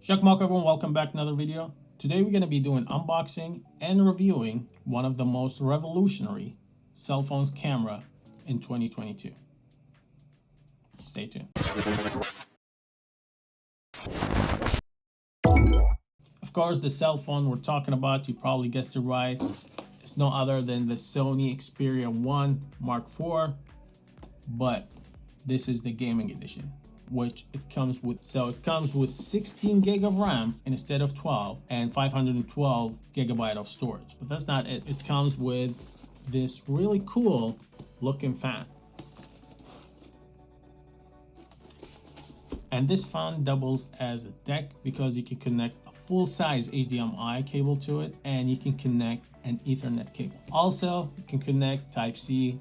Shako Mako, everyone, welcome back to another video. Today we're going to be doing unboxing and reviewing one of the most revolutionary cell phones camera in 2022. Stay tuned. Of course, the cell phone we're talking about, you probably guessed it right, it's no other than the Sony Xperia 1 Mark IV, but this is the gaming edition, which it comes with. So it comes with 16 gig of RAM instead of 12 and 512 gigabyte of storage. But that's not it. It comes with this really cool looking fan. And this fan doubles as a deck because you can connect a full-size HDMI cable to it, and you can connect an Ethernet cable. Also, you can connect Type-C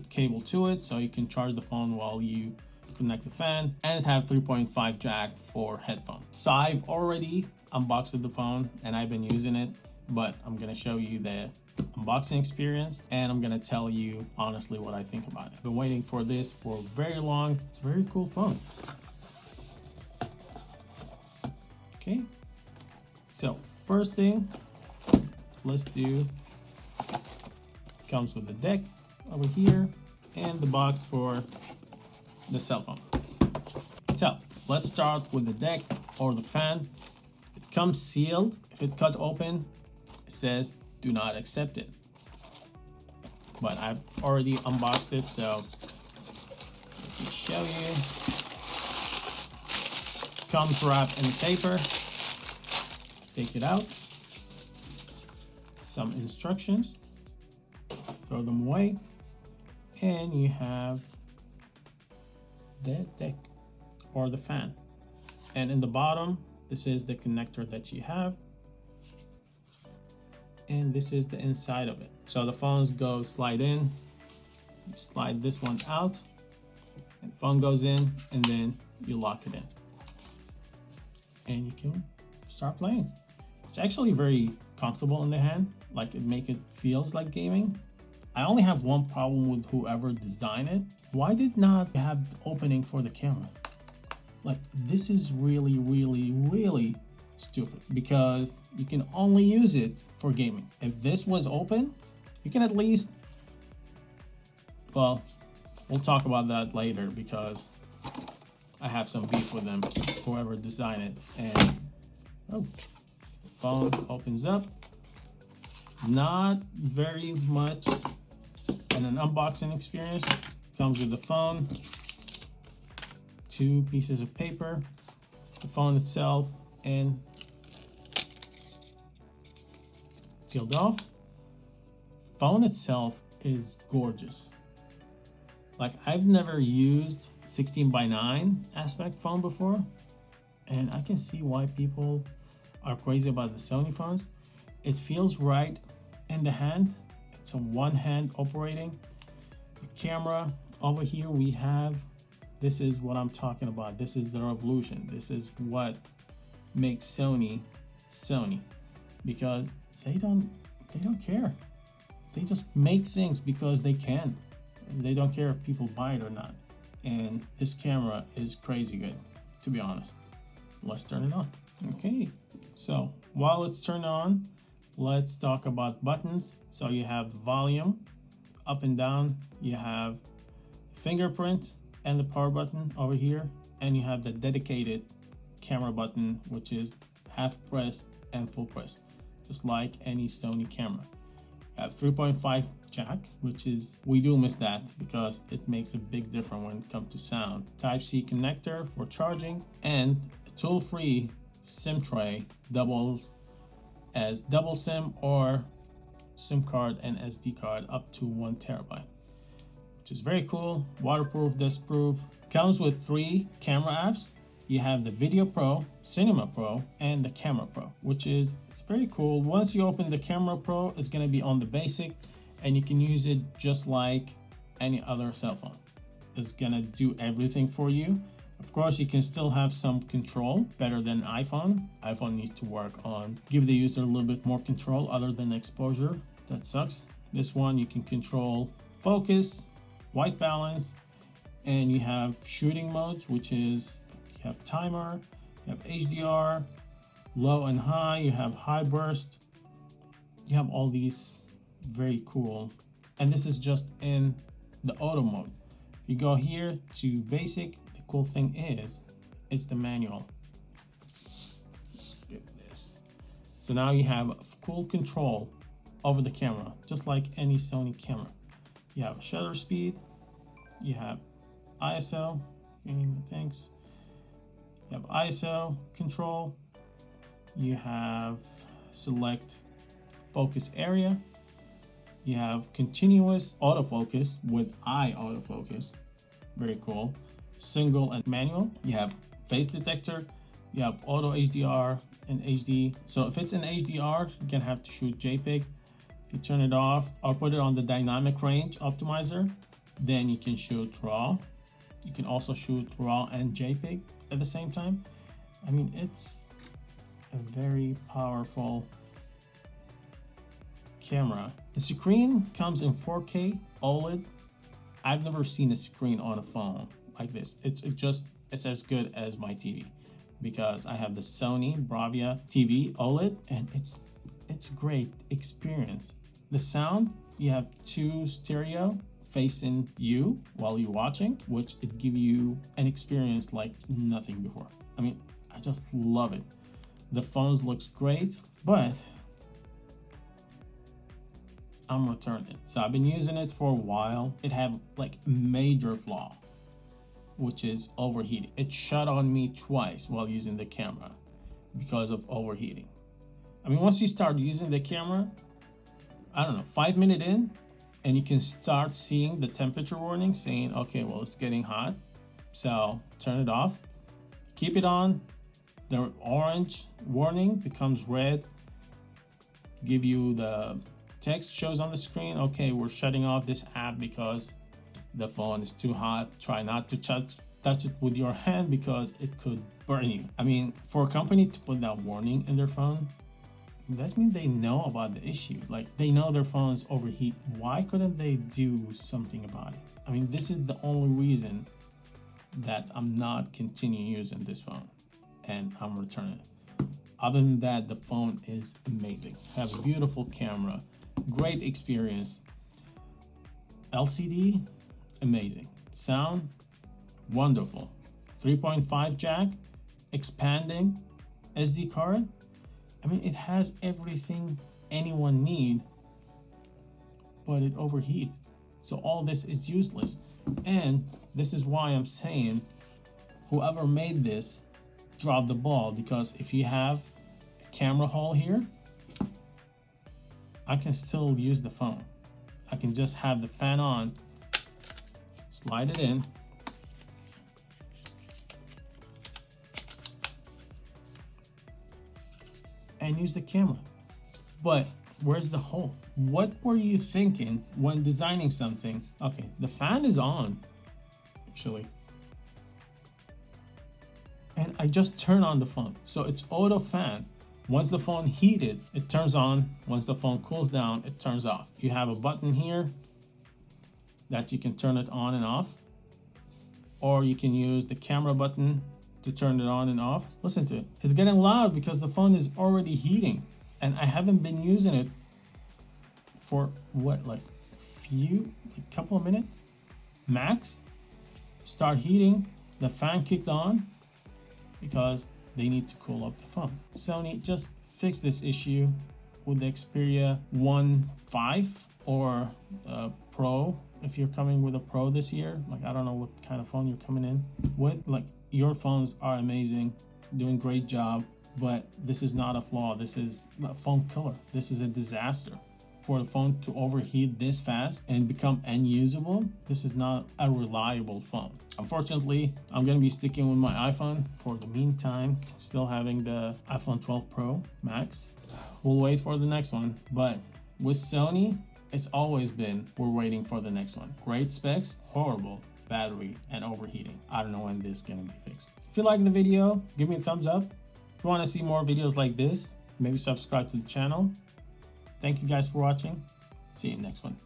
cable to it, so you can charge the phone while you connect the fan, and it have 3.5 jack for headphone. So I've already unboxed the phone and I've been using it, but I'm gonna show you the unboxing experience and I'm gonna tell you honestly what I think about it. I've been waiting for this for very long. It's a very cool phone. Okay, so first thing, let's do, comes with the deck over here and the box for the cell phone. So let's start with the deck or the fan. It comes sealed. If it cut open, it says do not accept it. But I've already unboxed it, so let me show you. Comes wrapped in paper. Take it out. Some instructions. Throw them away. And you have the deck or the fan, and in the bottom this is the connector that you have, and this is the inside of it. So the phones go slide in, you slide this one out, and the phone goes in, and then you lock it in and you can start playing. It's actually very comfortable in the hand, like it feels like gaming. I only have one problem with whoever designed it. Why did not have the opening for the camera? Like, this is really stupid, because you can only use it for gaming. If this was open, you can at least, well, we'll talk about that later because I have some beef with them, whoever designed it. And oh, the phone opens up. Not very much and an unboxing experience. Comes with the phone, 2 pieces of paper, the phone itself, and peeled off. Phone itself is gorgeous. Like, I've never used 16:9 aspect phone before, and I can see why people are crazy about the Sony phones. It feels right in the hand. It's a one-hand operating. The camera over here we have, this is what I'm talking about. This is the revolution. This is what makes Sony, because they don't care. They just make things because they can. And they don't care if people buy it or not. And this camera is crazy good, to be honest. Let's turn it on. Okay, so while it's turned on, let's talk about buttons. So you have the volume, up and down, you have fingerprint and the power button over here, and you have the dedicated camera button, which is half press and full press, just like any Sony camera. You have 3.5 jack, which is, we do miss that because it makes a big difference when it comes to sound. Type-C connector for charging, and a tool-free SIM tray doubles as double SIM or SIM card and SD card up to 1 terabyte, which is very cool. Waterproof, dustproof. It comes with 3 camera apps. You have the Video Pro, Cinema Pro, and the Camera Pro, which is, it's very cool. Once you open the Camera Pro, it's going to be on the basic, and you can use it just like any other cell phone. It's going to do everything for you. Of course, you can still have some control, better than iPhone. iPhone needs to work on, give the user a little bit more control other than exposure. That sucks. This one, you can control focus, white balance, and you have shooting modes, which is, you have timer, you have HDR, low and high, you have high burst, you have all these very cool, and this is just in the auto mode. If you go here to basic, the cool thing is it's the manual. Skip this. So now you have full control over the camera, just like any Sony camera. You have shutter speed, you have ISO, thanks. You have ISO control, you have select focus area, you have continuous autofocus with eye autofocus, very cool, single and manual, you have face detector, you have auto HDR and HD. So if it's in HDR, you're gonna have to shoot JPEG. If you turn it off or put it on the dynamic range optimizer, then you can shoot RAW. You can also shoot RAW and JPEG at the same time. I mean, it's a very powerful camera. The screen comes in 4K OLED. I've never seen a screen on a phone like this. It's as good as my TV, because I have the Sony Bravia TV OLED, and it's a great experience. The sound, you have 2 stereo facing you while you're watching, which it give you an experience like nothing before. I mean, I just love it. The phones looks great, but I'm returning it. So I've been using it for a while. It had like major flaw, which is overheating. It shut on me twice while using the camera because of overheating. I mean, once you start using the camera, I don't know, 5 minutes in, and you can start seeing the temperature warning saying, okay, well, it's getting hot. So turn it off, keep it on. The orange warning becomes red, give you the text shows on the screen, okay, we're shutting off this app because the phone is too hot. Try not to touch it with your hand because it could burn you. I mean, for a company to put that warning in their phone, that means they know about the issue. Like, they know their phones overheat. Why couldn't they do something about it? I mean, this is the only reason that I'm not continuing using this phone, and I'm returning it. Other than that, the phone is amazing. Have a beautiful camera, great experience. LCD, amazing. Sound, wonderful. 3.5 jack, expanding SD card. I mean, it has everything anyone need, but it overheat. So all this is useless. And this is why I'm saying whoever made this dropped the ball, because if you have a camera hole here, I can still use the phone. I can just have the fan on, slide it in, and use the camera. But where's the hole? What were you thinking when designing something? Okay, the fan is on, actually. And I just turn on the phone. So it's auto fan. Once the phone heated, it turns on. Once the phone cools down, it turns off. You have a button here that you can turn it on and off. Or you can use the camera button to turn it on and off. Listen to it. It's getting loud because the phone is already heating. And I haven't been using it for what, like a couple of minutes max. Start heating, the fan kicked on because they need to cool up the phone. Sony, just fix this issue with the Xperia 1.5 or Pro. If you're coming with a Pro this year, like, I don't know what kind of phone you're coming in with. Like, your phones are amazing, doing great job, but this is not a flaw. This is a phone killer. This is a disaster. For the phone to overheat this fast and become unusable, this is not a reliable phone. Unfortunately, I'm gonna be sticking with my iPhone for the meantime, still having the iPhone 12 Pro Max. We'll wait for the next one, but with Sony, it's always been, we're waiting for the next one. Great specs, horrible battery and overheating. I don't know when this is gonna be fixed. If you like the video, give me a thumbs up. If you wanna see more videos like this, maybe subscribe to the channel. Thank you guys for watching. See you in the next one.